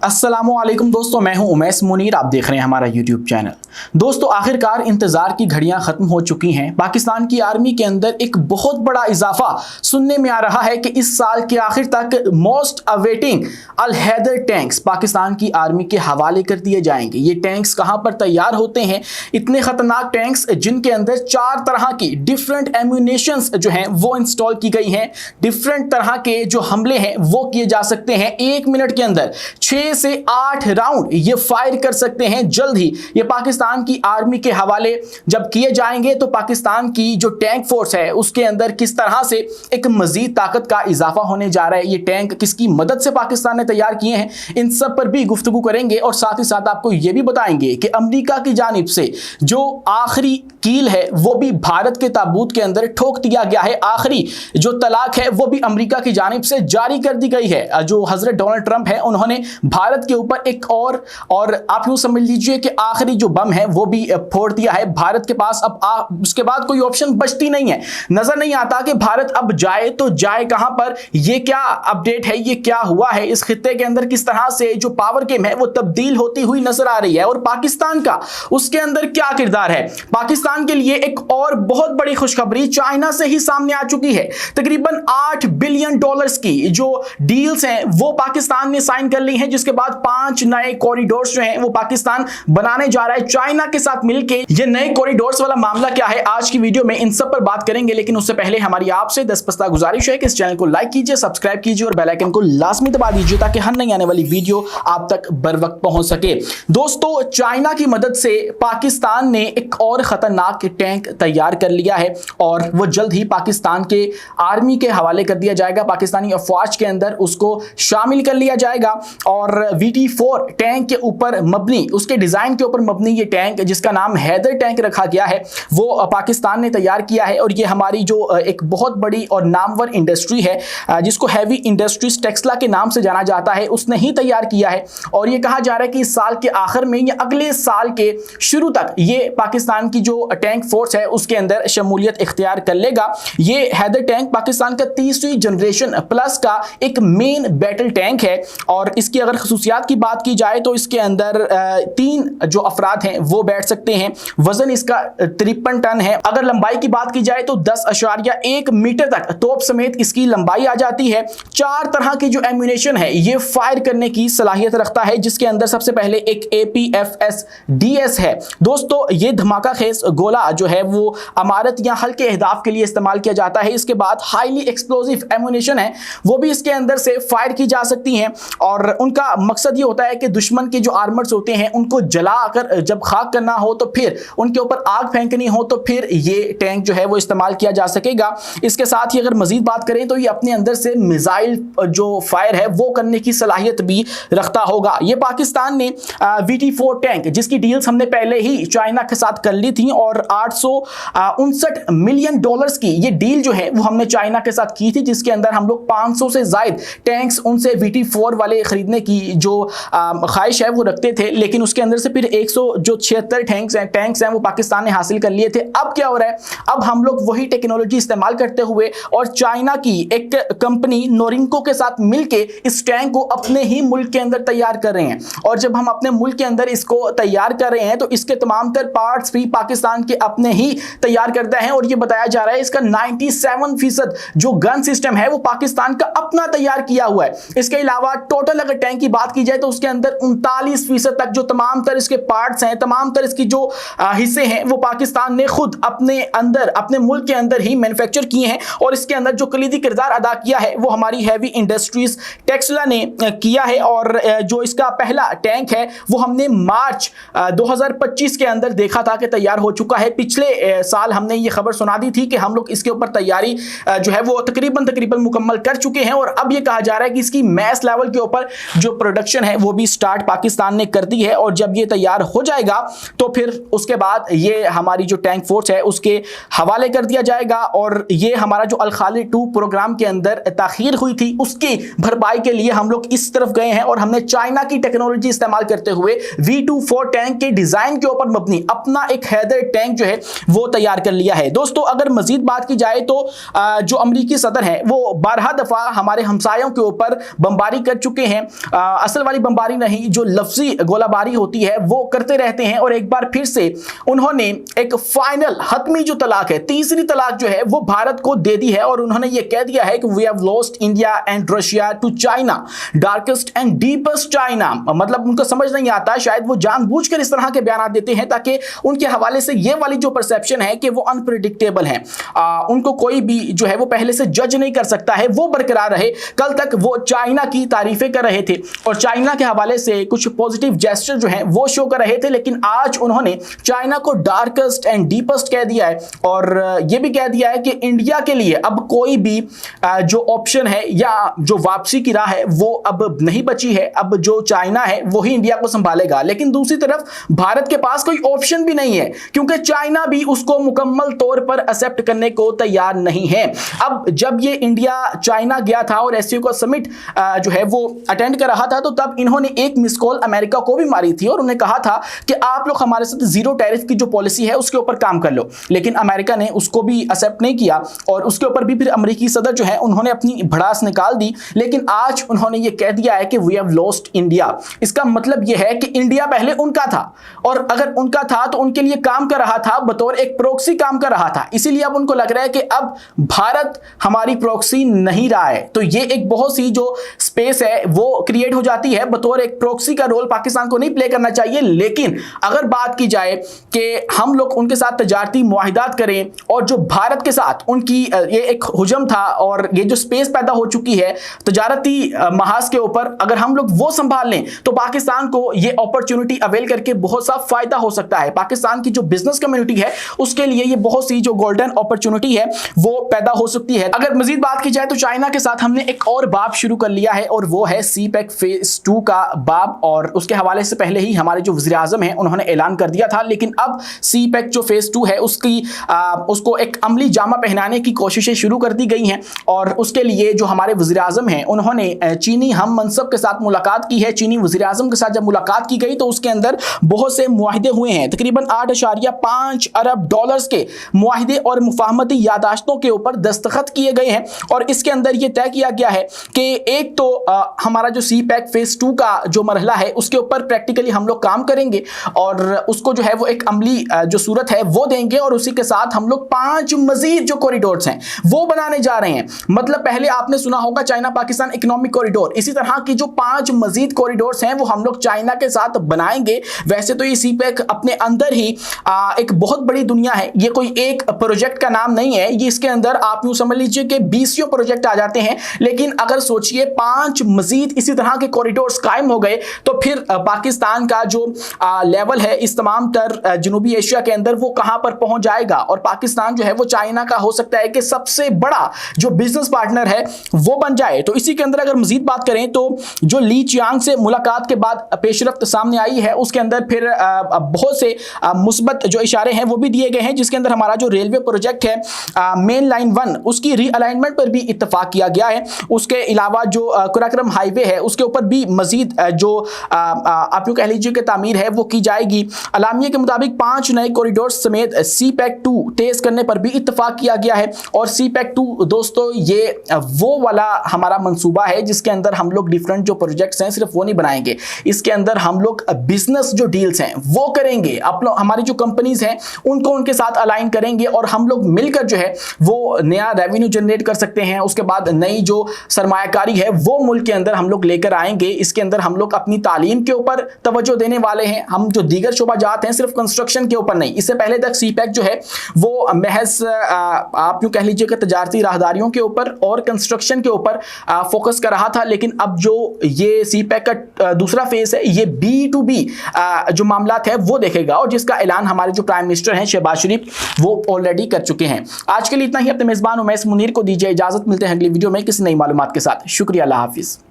अस्सलामुअलैकुम दोस्तों, मैं हूं उमैस मुनीर। आप देख रहे हैं हमारा यूट्यूब चैनल। दोस्तों, आखिरकार इंतजार की घड़ियां खत्म हो चुकी हैं। पाकिस्तान की आर्मी के अंदर एक बहुत बड़ा इजाफा सुनने में आ रहा है कि इस साल के आखिर तक मोस्ट अवेटिंग अल हैदर टैंक्स पाकिस्तान की आर्मी के हवाले कर दिए जाएंगे। ये टैंक्स कहां पर तैयार होते हैं? इतने खतरनाक टैंक्स जिनके अंदर 4 तरह की डिफरेंट एम्यूनेशंस जो हैं वो इंस्टॉल की गई हैं। डिफरेंट तरह के जो हमले हैं वो किए जा सकते हैं। 1 मिनट के अंदर 6 से 8 राउंड ये फायर कर सकते हैं। जल्द ही ये पाकिस्तान की आर्मी के हवाले जब किए जाएंगे तो पाकिस्तान की जो टैंक फोर्स है उसके अंदर किस तरह से एक मजीद ताकत का इजाफा होने जा रहा है, ये टैंक किसकी मदद से पाकिस्तान ने तैयार किए हैं, इन सब पर भी गुफ्तगू करेंगे। और साथ ही साथ आपको ये भी बताएंगे कि अमेरिका की जानिब से जो आखिरी कील है वो भी भारत के ताबूत के अंदर ठोक दिया गया है। आखिरी जो तलाक है वो भी अमेरिका की जानिब से जारी कर दी गई है। जो हजरत डोनाल्ड ट्रंप है उन्होंने भारत के ऊपर एक और आप यूं समझ लीजिए कि आखिरी जो बम है वो भी फोड़ दिया है भारत के पास। अब उसके बाद कोई ऑप्शन बचती नहीं है। नजर नहीं आता कि भारत अब जाए तो जाए कहां पर। ये क्या अपडेट है, ये क्या हुआ है इस खित्ते के अंदर, किस तरह से जो पावर गेम है वो तब्दील होती हुई नजर आ रही है और पाकिस्तान का उसके अंदर क्या किरदार है। पाकिस्तान के लिए एक और बहुत बड़ी खुशखबरी चाइना से ही सामने आ चुकी है। तकरीबन $8 बिलियन की जो डील्स हैं वो पाकिस्तान ने साइन कर ली हैं, जिसके बाद 5 नए कॉरिडोर्स जो हैं वो पाकिस्तान बनाने जा रहा है चाइना के साथ मिलकर। ये नए कॉरिडोर्स वाला मामला क्या है, आज की वीडियो में इन सब पर बात करेंगे। लेकिन उससे पहले हमारी आपसे 10 पस्ता गुजारिश है कि इस चैनल को लाइक कीजिए, सब्सक्राइब कीजिए और बेल आइकन को लाजमी दबा दीजिए ताकि हर नई आने वाली वीडियो आप तक बर वक्त पहुंच सके। दोस्तों, चाइना की मदद से पाकिस्तान ने एक और खतरनाक टैंक तैयार कर लिया है और वो जल्द ही पाकिस्तान के आर्मी के हवाले कर दिया जाएगा। पाकिस्तानी अफवाज के अंदर उसको शामिल कर लिया जाएगा और VT4 टैंक के ऊपर मबनी, उसके डिजाइन के ऊपर मबनी ये टैंक जिसका नाम हैदर टैंक रखा गया है वो पाकिस्तान ने तैयार किया है। और ये हमारी जो एक बहुत बड़ी और नामवर इंडस्ट्री है जिसको हैवी इंडस्ट्रीज टेक्सला के नाम से जाना जाता है, उसने ही तैयार किया है। और ये कहा जा रहा है कि इस साल के आखिर में या अगले साल के शुरू तक ये पाकिस्तान की जो टैंक फोर्स है उसके अंदर शमूलियत इख्तियार कर लेगा। ये हैदर टैंक पाकिस्तान का 30वीं जनरेशन प्लस का एक मेन बैटल टैंक है और इसकी अगर खसूसियात की बात की जाए तो इसके अंदर 3 जो अफराद हैं वो बैठ सकते हैं। वजन इसका 53 टन है। अगर लंबाई की बात की जाए तो 10.1 मीटर तक तोप समेत इसकी लंबाई आ जाती है। 4 तरह की जो एम्यूनेशन है ये फायर करने की सलाहियत रखता है, जिसके अंदर सबसे पहले एक APFS-DS है। दोस्तों, ये धमाका खेज गोला जो है वो अमारत या हल्के अहदाफ के लिए इस्तेमाल किया जाता है। इसके बाद हाईली एक्सप्लोजिव एम्यूनेशन है वो भी इसके अंदर से फायर की जा सकती हैं और उनका मकसद ये होता है कि दुश्मन के जो आर्मर्स होते हैं उनको जलाकर जब खाक करना हो तो फिर उनके ऊपर आग फेंकनी हो तो फिर ये टैंक जो है वो इस्तेमाल किया जा सकेगा। इसके साथ ही अगर मजीद बात करें तो ये अपने अंदर से मिसाइल जो फायर है वो करने की सलाहियत भी रखता होगा। ये पाकिस्तान ने VT4 टैंक जिसकी डील्स हमने पहले ही चाइना के साथ कर ली थी और $859 मिलियन की ये डील जो है वो हमने चाइना के साथ की थी, जिसके अंदर हम लोग 500 से ज्यादा टैंक्स उनसे VT4 वाले खरीदने की जो ख्वाहिश है वो रखते थे। लेकिन उसके अंदर से फिर 176 टैंक्स हैं वो पाकिस्तान ने हासिल कर लिए थे। अब क्या हो रहा है, अब हम लोग वही टेक्नोलॉजी इस्तेमाल करते हुए और चाइना की एक कंपनी नोरिंको के साथ मिलके इस टैंक को अपने ही मुल्क के अंदर तैयार कर रहे हैं। और जब हम अपने मुल्क के अंदर इसको तैयार कर रहे हैं तो इसके तमाम तर पार्ट्स भी पाकिस्तान के अपने ही तैयार करते हैं और ये बताया जा रहा है इसका 97% जो गन सिस्टम है वो पाकिस्तान का अपना तैयार किया हुआ है। इसके अलावा टोटल अगर टैंक की बात की जाए तो उसके अंदर 39% तक जो तमाम तर इसके पार्ट्स हैं, तमाम तर इसकी जो हिस्से हैं वो पाकिस्तान ने खुद अपने अंदर अपने मुल्क के अंदर ही मैन्युफैक्चर किए हैं। और इसके अंदर जो कलीदी किरदार अदा किया है वो हमारी हैवी इंडस्ट्रीज टेक्सला ने किया है। और जो इसका पहला टैंक है वो हमने मार्च 2025 के अंदर देखा था कि तैयार हो चुका है। पिछले साल हमने ये खबर सुना दी थी कि हम लोग इसके ऊपर तैयारी जो है वो तकरीबन मुकम्मल कर चुके हैं और अब ये कहा जा रहा है कि इसकी मैस लेवल के ऊपर जो प्रोडक्शन है वो भी स्टार्ट पाकिस्तान ने कर दी है। और जब ये तैयार हो जाएगा तो फिर उसके बाद ये हमारी जो टैंक फोर्स है उसके हवाले कर दिया जाएगा। और ये हमारा जो अल खालिद 2 प्रोग्राम के अंदर ताखीर हुई थी उसकी भरपाई के लिए हम लोग इस तरफ गए हैं और हमने चाइना की टेक्नोलॉजी इस्तेमाल करते हुए V24 टैंक के डिजाइन के ऊपर मबनी अपना एक हैदर टैंक जो है वो तैयार कर लिया है। दोस्तों, अगर मजीद बात की जाए तो जो अमेरिकी सदर है वो 12 दफा हमारे हमसायों के ऊपर बमबारी कर चुके हैं असल वाली बमबारी नहीं, जो लफ्जी गोलाबारी होती है वो करते रहते हैं। और एक बार फिर से उन्होंने एक फाइनल हतमी जो तलाक है, तीसरी तलाक जो है वो भारत को दे दी है। और उन्होंने ये कह दिया है कि we have lost India and Russia to China, darkest and deepest China. मतलब उनको समझ नहीं आता, शायद वो जानबूझकर इस तरह के बयान देते हैं ताकि उनके हवाले से ये वाली जो परसेप्शन है कि वो अनप्रेडिक्टेबल है, उनको कोई भी जो है वो पहले से जज नहीं कर सकता है, वो बरकरार रहे। कल तक वो चाइना की तारीफें कर रहे थे और चाइना के हवाले से कुछ पॉजिटिव जेस्चर जो है वो शो कर रहे थे, लेकिन आज उन्होंने चाइना को डार्केस्ट एंड डीपेस्ट कह दिया है। और ये भी कह दिया है कि इंडिया के लिए अब कोई भी जो ऑप्शन है या जो वापसी की राह है वो अब नहीं बची है, अब जो चाइना है वही इंडिया को संभालेगा। लेकिन दूसरी तरफ भारत के पास कोई ऑप्शन भी नहीं है, क्योंकि चाइना भी उसको मुकम्मल तौर पर एक्सेप्ट करने को तैयार नहीं है। अब जब ये इंडिया चाइना गया था और एससीओ का समिट जो है वो अटेंड कर रहा था, तो तब इन्होंने एक मिस कॉल अमेरिका को भी मारी थी और उन्हें कहा था कि आप लोग हमारे साथ जीरो टैरिफ की जो पॉलिसी है उसके ऊपर काम कर लो। लेकिन अमेरिका ने उसको भी एक्सेप्ट नहीं किया और उसके ऊपर भी फिर अमेरिकी सदर जो है उन्होंने अपनी भड़ास निकाल दी। लेकिन आज उन्होंने ये कह दिया है कि वी हैव लॉस्ट इंडिया। इसका मतलब यह है कि इंडिया पहले उनका था और अगर उनका था तो उनके लिए काम कर रहा था, बतौर एक प्रॉक्सी काम कर रहा था। इसीलिए अब उनको लग रहा है कि अब भारत हमारी प्रॉक्सी नहीं रहा है। तो ये एक बहुत सी जो स्पेस है वो क्रिएट हो जाती है। बतौर एक प्रॉक्सी का रोल पाकिस्तान को नहीं प्ले करना चाहिए, लेकिन अगर बात की जाए कि हम लोग उनके साथ तजारती मुआहिदात करें और जो भारत के साथ उनकी ये एक हुजम था और ये जो स्पेस पैदा हो चुकी है तजारती महाज के ऊपर, अगर हम लोग वो संभाल लें तो पाकिस्तान को ये अपॉर्चुनिटी अवेल करके बहुत सा फायदा हो सकता है। पाकिस्तान की जो बिजनेस कम्युनिटी है उसके लिए ये बहुत सी जो गोल्डन अपॉर्चुनिटी है वो पैदा हो सकती है। अगर मजीद बात की जाए तो चाइना के साथ हमने एक और बाब शुरू कर लिया है और वो है सीपेक फेज 2 का बाब। और उसके हवाले से पहले ही हमारे जो वज़ीर आज़म हैं उन्होंने ऐलान कर दिया था, लेकिन अब सीपेक जो फेज 2 है उसको एक अमली जामा पहनाने की कोशिशें शुरू कर दी गई हैं। और उसके लिए जो हमारे वज़ीर आज़म हैं उन्होंने चीनी हम मनसब के साथ मुलाकात की है। चीनी वज़ीर आज़म के साथ जब मुलाकात की गई तो उसके अंदर बहुत से मुआहिदे हुए हैं, तकरीबन 8.5 अरब डॉलर्स के मुआहिदे और मुफाहमती यादाश्तों के ऊपर दस्तखत किए गए हैं। और इसके अंदर यह तय किया गया है कि एक तो हमारा जो सीपेक फेज 2 का जो मरहला है उसके ऊपर प्रैक्टिकली हम लोग काम करेंगे और उसको जो है वो एक अमली जो सूरत है वो देंगे। और उसी के साथ हम लोग 5 मजीद जो कॉरिडोर्स हैं वो बनाने जा रहे हैं। मतलब पहले आपने सुना होगा चाइना पाकिस्तान इकोनॉमिक कॉरिडोर, इसी तरह की जो 5 मजीद कॉरिडोर्स हैं वो हम लोग चाइना के साथ बनाएंगे। वैसे तो ये सीपेक अपने अंदर ही एक बहुत बड़ी दुनिया है, ये कोई एक प्रोजेक्ट का नाम नहीं है, ये इसके अंदर आप यूं समझ लीजिए कि 20 प्रोजेक्ट आ जाते हैं। लेकिन अगर सोचिए 5 मजीद इसी तरह के कॉरिडोर्स कायम हो गए तो फिर पाकिस्तान का जो लेवल है इस तमाम तर जनूबी एशिया के अंदर वो कहां पर पहुंच जाएगा और पाकिस्तान जो है वो चाइना का हो सकता है कि सबसे बड़ा जो बिजनेस पार्टनर है वो बन जाए। तो इसी के अंदर अगर मजीद बात करें तो जो ली चियांग से मुलाकात के बाद पेशरफ्त सामने आई है उसके अंदर फिर बहुत से मुस्बत जो इशारे हैं वो भी दिए गए हैं, जिसके अंदर हमारा जो रेलवे प्रोजेक्ट है मेन लाइन 1 उसकी रीअलाइनमेंट पर भी इत्तेफाक किया गया है। उसके अलावा जो कुराक्रम हाईवे है उसके ऊपर भी मजीद जो आप यूं कह लीजिए कि तामीर है वो की जाएगी। अलामिया के मुताबिक 5 नए कॉरिडोर समेत सीपेक 2 तेज करने पर भी इत्तेफाक किया गया है। और सीपेक 2 दोस्तों ये वो वाला हमारा मंसूबा है जिसके अंदर हम लोग डिफरेंट जो प्रोजेक्ट्स हैं सिर्फ वो नहीं बनाएंगे, इसके अंदर हम लोग बिजनेस जो डील्स हैं वो करेंगे, हमारी जो कंपनीज हैं उनको उनके साथ अलाइन करेंगे और हम लोग मिलकर जो है वो नया रेवेन्यू जनरेट कर सकते हैं। उसके बाद नई जो सरमायाकारी है वो मुल्क के अंदर हम लोग लेकर आएंगे। इसके अंदर हम लोग अपनी तालीम के ऊपर तवज्जो देने वाले हैं, हम जो दीगर शोबाजात हैं सिर्फ कंस्ट्रक्शन के ऊपर नहीं। इससे पहले तक सीपेक जो है वो महज आप यूं कह लीजिए कि तजारती राहदारियों के ऊपर और कंस्ट्रक्शन के ऊपर फोकस कर रहा था, लेकिन अब जो ये सीपेक का दूसरा फेज है ये B2B जो मामलात है वो देखेगा और जिसका ऐलान हमारे जो प्राइम मिनिस्टर हैं शहबाज शरीफ वो ऑलरेडी कर चुके हैं। आज के लिए इतना ही। अपने मेजबान उमैस मुनीर को दीजिए इजाजत, मिलते हैं अगली वीडियो में किसी नई मालूमात के साथ। शुक्रिया, अल्लाह हाफिज।